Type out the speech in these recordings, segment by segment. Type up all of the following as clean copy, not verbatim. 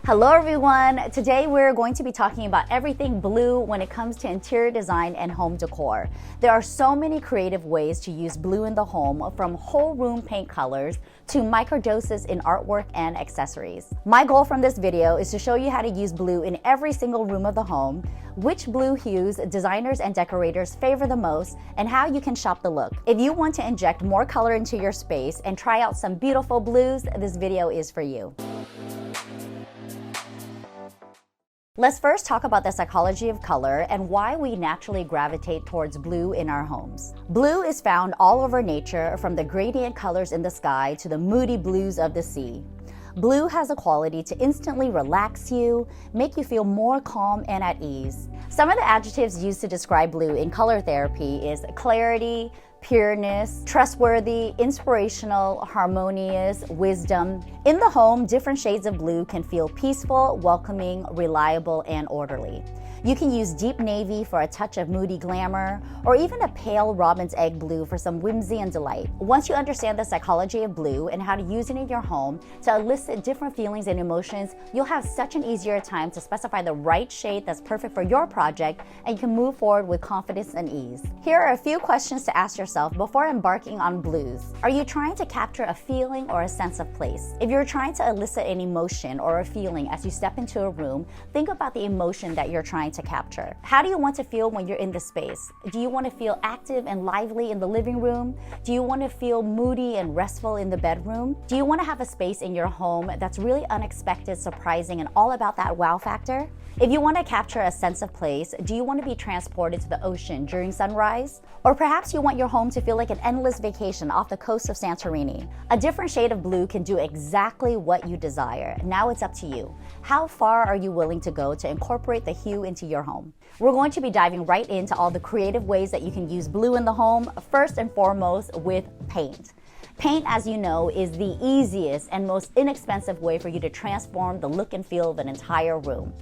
Hello everyone! Today we're going to be talking about everything blue when it comes to interior design and home decor. There are so many creative ways to use blue in the home, from whole room paint colors to microdoses in artwork and accessories. My goal from this video is to show you how to use blue in every single room of the home, which blue hues designers and decorators favor the most, and how you can shop the look. If you want to inject more color into your space and try out some beautiful blues, this video is for you. Let's first talk about the psychology of color and why we naturally gravitate towards blue in our homes. Blue is found all over nature, from the gradient colors in the sky to the moody blues of the sea. Blue has a quality to instantly relax you, make you feel more calm and at ease. Some of the adjectives used to describe blue in color therapy is clarity, pureness, trustworthy, inspirational, harmonious, wisdom. In the home, different shades of blue can feel peaceful, welcoming, reliable, and orderly. You can use deep navy for a touch of moody glamour, or even a pale robin's egg blue for some whimsy and delight. Once you understand the psychology of blue and how to use it in your home to elicit different feelings and emotions, you'll have such an easier time to specify the right shade that's perfect for your project, and you can move forward with confidence and ease. Here are a few questions to ask yourself before embarking on blues. Are you trying to capture a feeling or a sense of place? If you're trying to elicit an emotion or a feeling as you step into a room, think about the emotion that you're trying to capture. How do you want to feel when you're in the space? Do you want to feel active and lively in the living room? Do you want to feel moody and restful in the bedroom? Do you want to have a space in your home that's really unexpected, surprising, and all about that wow factor? If you want to capture a sense of place, do you want to be transported to the ocean during sunrise? Or perhaps you want your home to feel like an endless vacation off the coast of Santorini. A different shade of blue can do exactly what you desire. Now it's up to you. How far are you willing to go to incorporate the hue into your home? We're going to be diving right into all the creative ways that you can use blue in the home, first and foremost with paint. Paint, as you know, is the easiest and most inexpensive way for you to transform the look and feel of an entire room.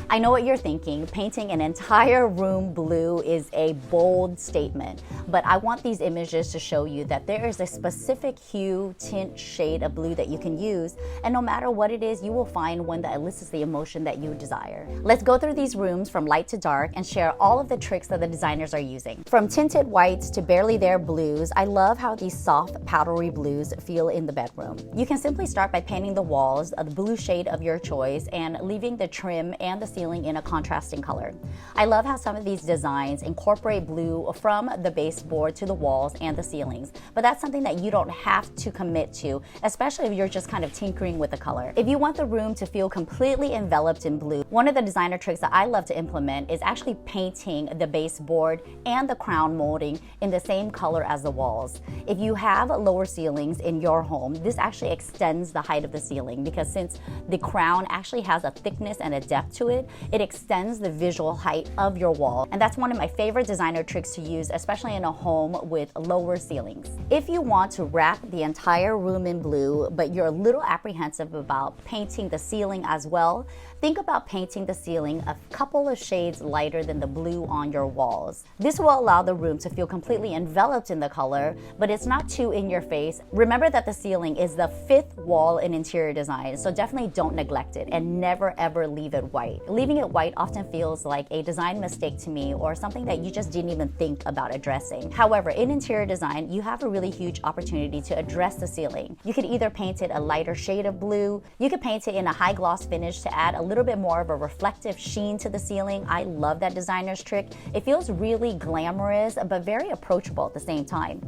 I know what you're thinking. Painting an entire room blue is a bold statement, but I want these images to show you that there is a specific hue, tint, shade of blue that you can use, and no matter what it is, you will find one that elicits the emotion that you desire. Let's go through these rooms from light to dark and share all of the tricks that the designers are using. From tinted whites to barely there blues, I love how these soft, powdery blues feel in the bedroom. You can simply start by painting the walls of the blue shade of your choice and leaving the trim and the ceiling in a contrasting color. I love how some of these designs incorporate blue from the baseboard to the walls and the ceilings, but that's something that you don't have to commit to, especially if you're just kind of tinkering with the color. If you want the room to feel completely enveloped in blue, one of the designer tricks that I love to implement is actually painting the baseboard and the crown molding in the same color as the walls. If you have lower ceilings in your home, this actually extends the height of the ceiling, because since the crown actually has a thickness and a depth to it, it extends the visual height of your wall. And that's one of my favorite designer tricks to use, especially in a home with lower ceilings. If you want to wrap the entire room in blue, but you're a little apprehensive about painting the ceiling as well, think about painting the ceiling a couple of shades lighter than the blue on your walls. This will allow the room to feel completely enveloped in the color, but it's not too in your face. Remember that the ceiling is the fifth wall in interior design, so definitely don't neglect it, and never ever leave it white. Leaving it white often feels like a design mistake to me, or something that you just didn't even think about addressing. However, in interior design, you have a really huge opportunity to address the ceiling. You could either paint it a lighter shade of blue, you could paint it in a high gloss finish to add a little bit more of a reflective sheen to the ceiling. I love that designer's trick. It feels really glamorous, but very approachable at the same time.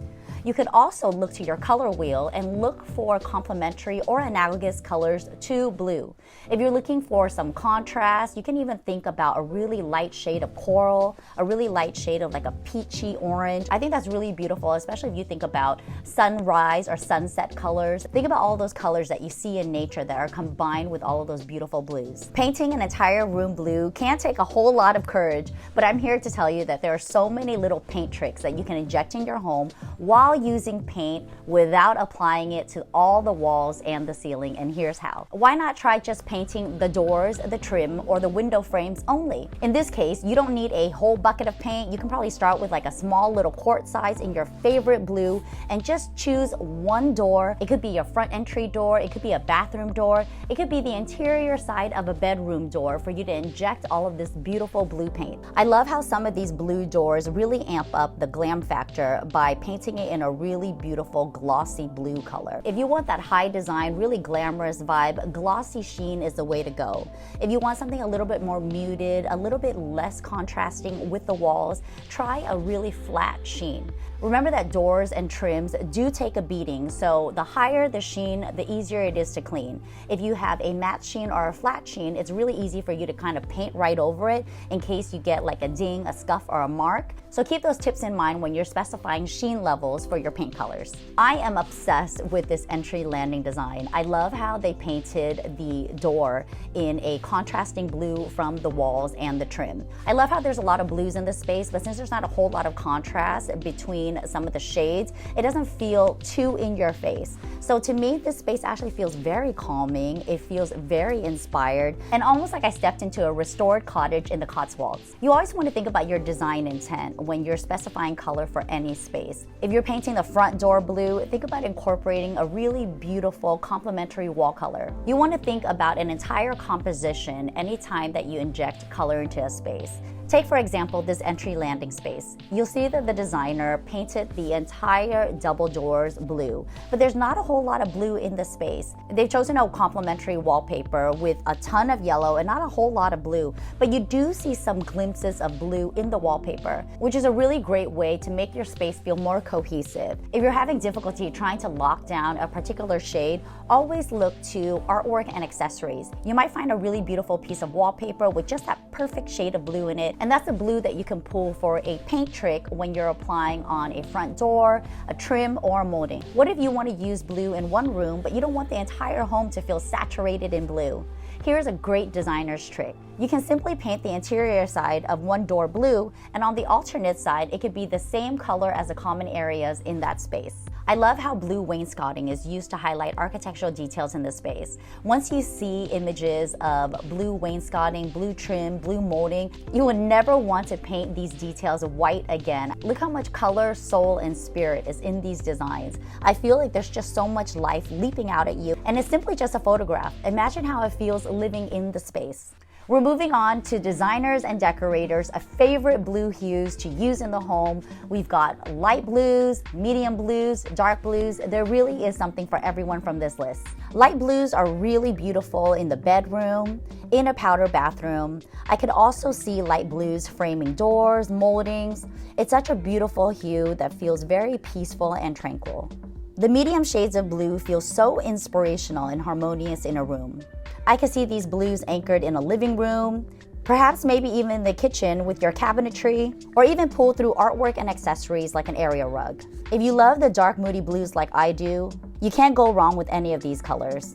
You could also look to your color wheel and look for complementary or analogous colors to blue. If you're looking for some contrast, you can even think about a really light shade of coral, a really light shade of like a peachy orange. I think that's really beautiful, especially if you think about sunrise or sunset colors. Think about all those colors that you see in nature that are combined with all of those beautiful blues. Painting an entire room blue can take a whole lot of courage, but I'm here to tell you that there are so many little paint tricks that you can inject in your home while while using paint without applying it to all the walls and the ceiling, and here's how. Why not try just painting the doors, the trim, or the window frames only? In this case, you don't need a whole bucket of paint. You can probably start with like a small little quart size in your favorite blue and just choose one door. It could be your front entry door, it could be a bathroom door, it could be the interior side of a bedroom door for you to inject all of this beautiful blue paint. I love how some of these blue doors really amp up the glam factor by painting it in a really beautiful glossy blue color. If you want that high design, really glamorous vibe, glossy sheen is the way to go. If you want something a little bit more muted, a little bit less contrasting with the walls, try a really flat sheen. Remember that doors and trims do take a beating, so the higher the sheen, the easier it is to clean. If you have a matte sheen or a flat sheen, it's really easy for you to kind of paint right over it in case you get like a ding, a scuff, or a mark. So keep those tips in mind when you're specifying sheen levels for your paint colors. I am obsessed with this entry landing design. I love how they painted the door in a contrasting blue from the walls and the trim. I love how there's a lot of blues in this space, but since there's not a whole lot of contrast between some of the shades, it doesn't feel too in your face. So to me, this space actually feels very calming. It feels very inspired and almost like I stepped into a restored cottage in the Cotswolds. You always want to think about your design intent when you're specifying color for any space. If you're painting the front door blue, think about incorporating a really beautiful complementary wall color. You want to think about an entire composition anytime that you inject color into a space. Take, for example, this entry landing space. You'll see that the designer painted the entire double doors blue, but there's not a whole lot of blue in the space. They've chosen a complementary wallpaper with a ton of yellow and not a whole lot of blue, but you do see some glimpses of blue in the wallpaper, which is a really great way to make your space feel more cohesive. If you're having difficulty trying to lock down a particular shade, always look to artwork and accessories. You might find a really beautiful piece of wallpaper with just that perfect shade of blue in it, and that's the blue that you can pull for a paint trick when you're applying on a front door, a trim, or a molding. What if you want to use blue in one room, but you don't want the entire home to feel saturated in blue? Here's a great designer's trick. You can simply paint the interior side of one door blue, and on the alternate side, it could be the same color as the common areas in that space. I love how blue wainscoting is used to highlight architectural details in the space. Once you see images of blue wainscoting, blue trim, blue molding, you will never want to paint these details white again. Look how much color, soul, and spirit is in these designs. I feel like there's just so much life leaping out at you, and it's simply just a photograph. Imagine how it feels living in the space. We're moving on to designers and decorators' favorite blue hues to use in the home. We've got light blues, medium blues, dark blues. There really is something for everyone from this list. Light blues are really beautiful in the bedroom, in a powder bathroom. I could also see light blues framing doors, moldings. It's such a beautiful hue that feels very peaceful and tranquil. The medium shades of blue feel so inspirational and harmonious in a room. I can see these blues anchored in a living room, perhaps maybe even the kitchen with your cabinetry, or even pulled through artwork and accessories like an area rug. If you love the dark moody blues like I do, you can't go wrong with any of these colors.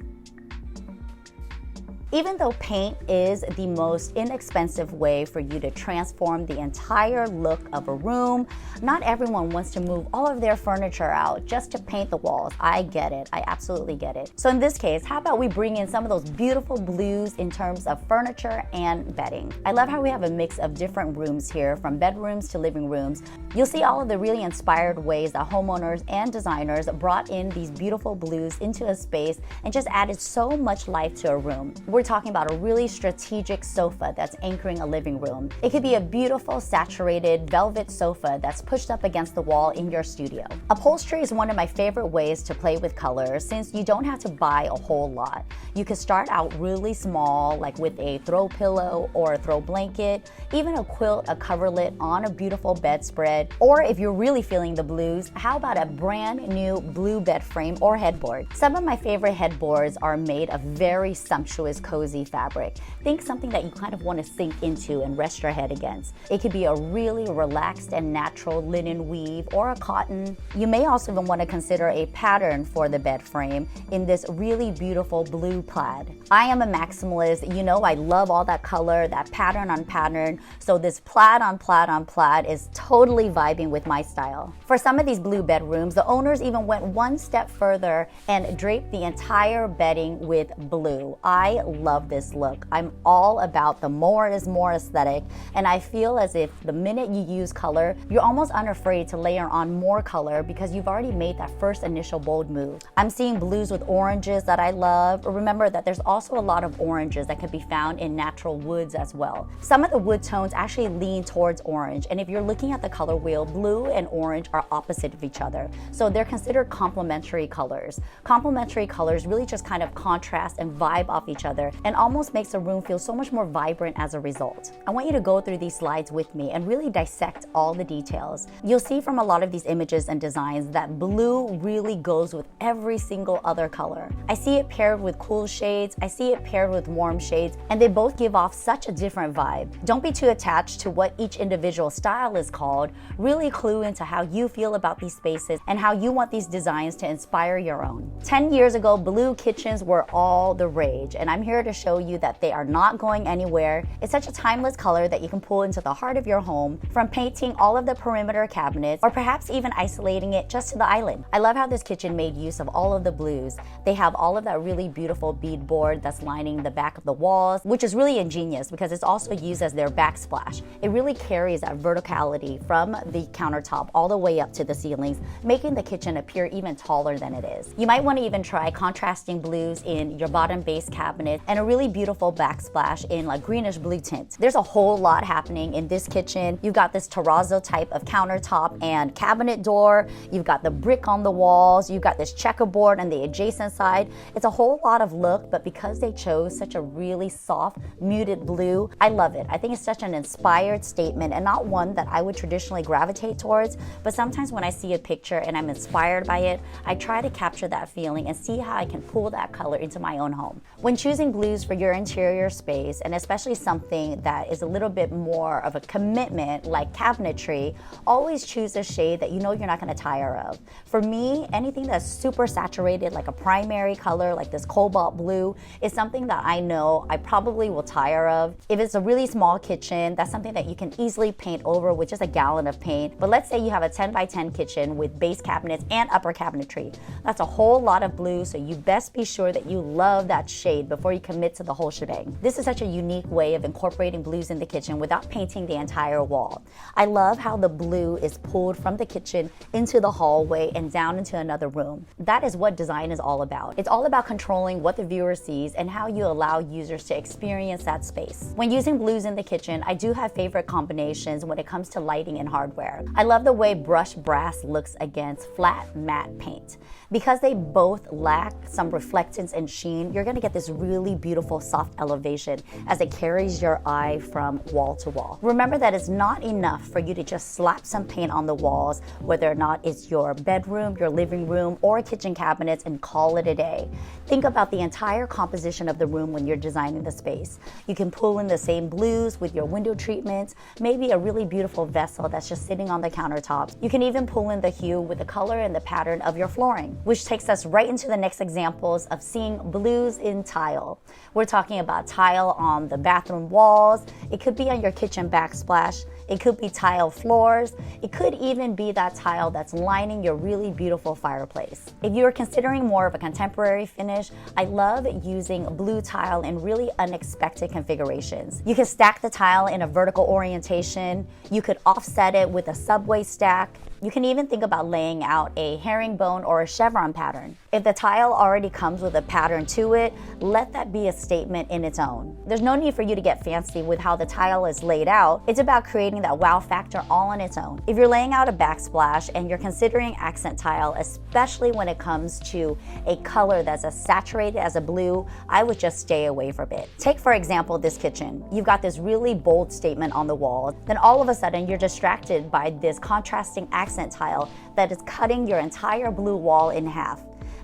Even though paint is the most inexpensive way for you to transform the entire look of a room, not everyone wants to move all of their furniture out just to paint the walls. I get it. I absolutely get it. So in this case, how about we bring in some of those beautiful blues in terms of furniture and bedding? I love how we have a mix of different rooms here, from bedrooms to living rooms. You'll see all of the really inspired ways that homeowners and designers brought in these beautiful blues into a space and just added so much life to a room. We're talking about a really strategic sofa that's anchoring a living room. It could be a beautiful saturated velvet sofa that's pushed up against the wall in your studio. Upholstery is one of my favorite ways to play with color since you don't have to buy a whole lot. You can start out really small, like with a throw pillow or a throw blanket, even a quilt, a coverlet on a beautiful bedspread, or if you're really feeling the blues, how about a brand new blue bed frame or headboard? Some of my favorite headboards are made of very sumptuous cozy fabric. Think something that you kind of want to sink into and rest your head against. It could be a really relaxed and natural linen weave or a cotton. You may also even want to consider a pattern for the bed frame in this really beautiful blue plaid. I am a maximalist. You know I love all that color, that pattern on pattern, so this plaid on plaid on plaid is totally vibing with my style. For some of these blue bedrooms, the owners even went one step further and draped the entire bedding with blue. I love this look. I'm all about the more is more aesthetic, and I feel as if the minute you use color, you're almost unafraid to layer on more color because you've already made that first initial bold move. I'm seeing blues with oranges that I love. Remember that there's also a lot of oranges that can be found in natural woods as well. Some of the wood tones actually lean towards orange, and if you're looking at the color wheel, blue and orange are opposite of each other. So they're considered complementary colors. Complementary colors really just kind of contrast and vibe off each other and almost makes the room feel so much more vibrant as a result. I want you to go through these slides with me and really dissect all the details. You'll see from a lot of these images and designs that blue really goes with every single other color. I see it paired with cool shades, I see it paired with warm shades, and they both give off such a different vibe. Don't be too attached to what each individual style is called. Really clue into how you feel about these spaces and how you want these designs to inspire your own. 10 years ago, blue kitchens were all the rage, and I'm here to show you that they are not going anywhere. It's such a timeless color that you can pull into the heart of your home, from painting all of the perimeter cabinets or perhaps even isolating it just to the island. I love how this kitchen made use of all of the blues. They have all of that really beautiful beadboard that's lining the back of the walls, which is really ingenious because it's also used as their backsplash. It really carries that verticality from the countertop all the way up to the ceilings, making the kitchen appear even taller than it is. You might want to even try contrasting blues in your bottom base cabinet and a really beautiful backsplash in like greenish blue tint. There's a whole lot happening in this kitchen. You've got this terrazzo type of countertop and cabinet door. You've got the brick on the walls. You've got this checkerboard on the adjacent side. It's a whole lot of look, but because they chose such a really soft, muted blue, I love it. I think it's such an inspired statement and not one that I would traditionally gravitate towards, but sometimes when I see a picture and I'm inspired by it, I try to capture that feeling and see how I can pull that color into my own home. When choosing blues for your interior space, and especially something that is a little bit more of a commitment like cabinetry, always choose a shade that you know you're not going to tire of. For me, anything that's super saturated like a primary color like this cobalt blue is something that I know I probably will tire of. If it's a really small kitchen, that's something that you can easily paint over with just a gallon of paint. But let's say you have a 10 by 10 kitchen with base cabinets and upper cabinetry. That's a whole lot of blue, so you best be sure that you love that shade before you commit to the whole shebang. This is such a unique way of incorporating blues in the kitchen without painting the entire wall. I love how the blue is pulled from the kitchen into the hallway and down into another room. That is what design is all about. It's all about controlling what the viewer sees and how you allow users to experience that space. When using blues in the kitchen, I do have favorite combinations when it comes to lighting and hardware. I love the way brushed brass looks against flat matte paint. Because they both lack some reflectance and sheen, you're gonna get this really beautiful soft elevation as it carries your eye from wall to wall. Remember that it's not enough for you to just slap some paint on the walls, whether or not it's your bedroom, your living room, or kitchen cabinets, and call it a day. Think about the entire composition of the room when you're designing the space. You can pull in the same blues with your window treatments, maybe a really beautiful vessel that's just sitting on the countertops. You can even pull in the hue with the color and the pattern of your flooring, which takes us right into the next examples of seeing blues in tile. We're talking about tile on the bathroom walls. It could be on your kitchen backsplash. It could be tile floors. It could even be that tile that's lining your really beautiful fireplace. If you're considering more of a contemporary finish, I love using blue tile in really unexpected configurations. You can stack the tile in a vertical orientation. You could offset it with a subway stack. You can even think about laying out a herringbone or a chevron pattern. If the tile already comes with a pattern to it, let that be a statement in its own. There's no need for you to get fancy with how the tile is laid out. It's about creating that wow factor all on its own. If you're laying out a backsplash and you're considering accent tile, especially when it comes to a color that's as saturated as a blue, I would just stay away from it. Take for example this kitchen. You've got this really bold statement on the wall, then all of a sudden you're distracted by this contrasting accent tile that is cutting your entire blue wall in half.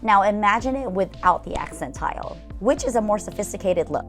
Now imagine it without the accent tile, which is a more sophisticated look.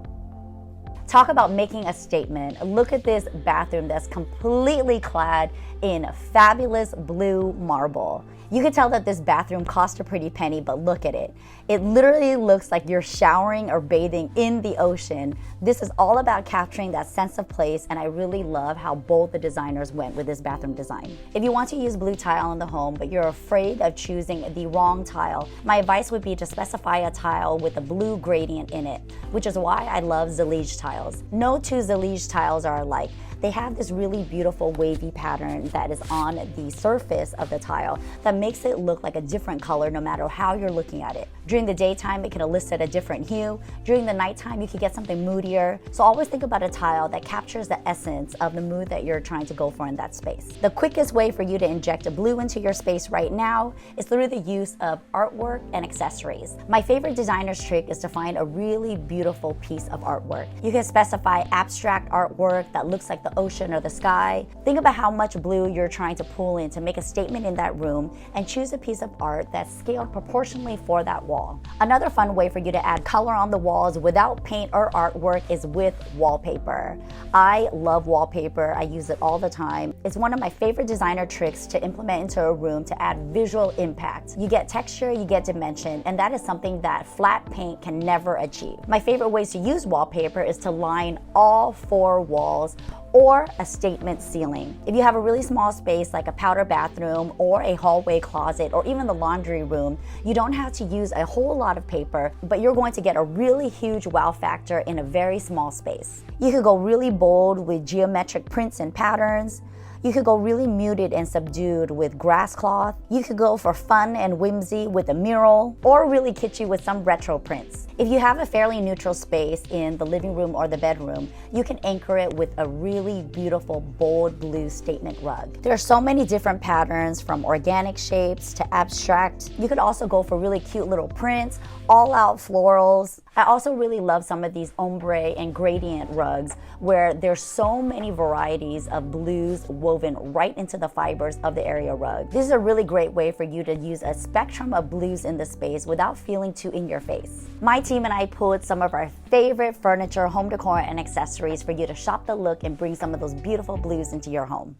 Talk about making a statement. Look at this bathroom that's completely clad in fabulous blue marble. You can tell that this bathroom cost a pretty penny, but look at it. It literally looks like you're showering or bathing in the ocean. This is all about capturing that sense of place, and I really love how bold the designers went with this bathroom design. If you want to use blue tile in the home, but you're afraid of choosing the wrong tile, my advice would be to specify a tile with a blue gradient in it, which is why I love Zalige tiles. No two Zalige tiles are alike. They have this really beautiful wavy pattern that is on the surface of the tile that makes it look like a different color no matter how you're looking at it. During the daytime, it can elicit a different hue. During the nighttime, you can get something moodier. So always think about a tile that captures the essence of the mood that you're trying to go for in that space. The quickest way for you to inject a blue into your space right now is through the use of artwork and accessories. My favorite designer's trick is to find a really beautiful piece of artwork. You can specify abstract artwork that looks like the ocean or the sky. Think about how much blue you're trying to pull in to make a statement in that room, and choose a piece of art that's scaled proportionally for that wall. Another fun way for you to add color on the walls without paint or artwork is with wallpaper. I love wallpaper. I use it all the time. It's one of my favorite designer tricks to implement into a room to add visual impact. You get texture, you get dimension, and that is something that flat paint can never achieve. My favorite ways to use wallpaper is to line all 4 walls or a statement ceiling. If you have a really small space like a powder bathroom or a hallway closet or even the laundry room, you don't have to use a whole lot of paper, but you're going to get a really huge wow factor in a very small space. You could go really bold with geometric prints and patterns. You could go really muted and subdued with grass cloth. You could go for fun and whimsy with a mural, or really kitschy with some retro prints. If you have a fairly neutral space in the living room or the bedroom, you can anchor it with a really beautiful bold blue statement rug. There are so many different patterns, from organic shapes to abstract. You could also go for really cute little prints, all out florals. I also really love some of these ombre and gradient rugs where there's so many varieties of blues woven right into the fibers of the area rug. This is a really great way for you to use a spectrum of blues in the space without feeling too in your face. My team and I pulled some of our favorite furniture, home decor, and accessories for you to shop the look and bring some of those beautiful blues into your home.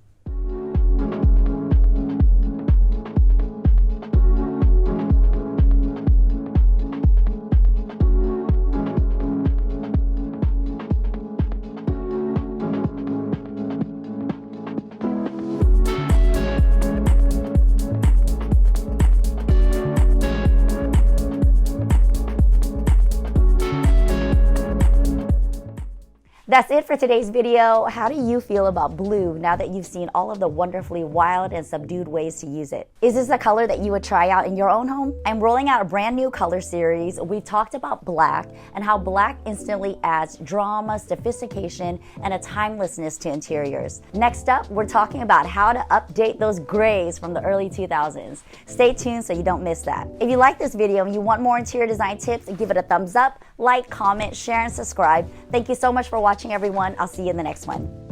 That's it for today's video. How do you feel about blue now that you've seen all of the wonderfully wild and subdued ways to use it? Is this a color that you would try out in your own home? I'm rolling out a brand new color series. We've talked about black and how black instantly adds drama, sophistication, and a timelessness to interiors. Next up, we're talking about how to update those grays from the early 2000s. Stay tuned so you don't miss that. If you like this video and you want more interior design tips, give it a thumbs up, like, comment, share, and subscribe. Thank you so much for watching, everyone. I'll see you in the next one.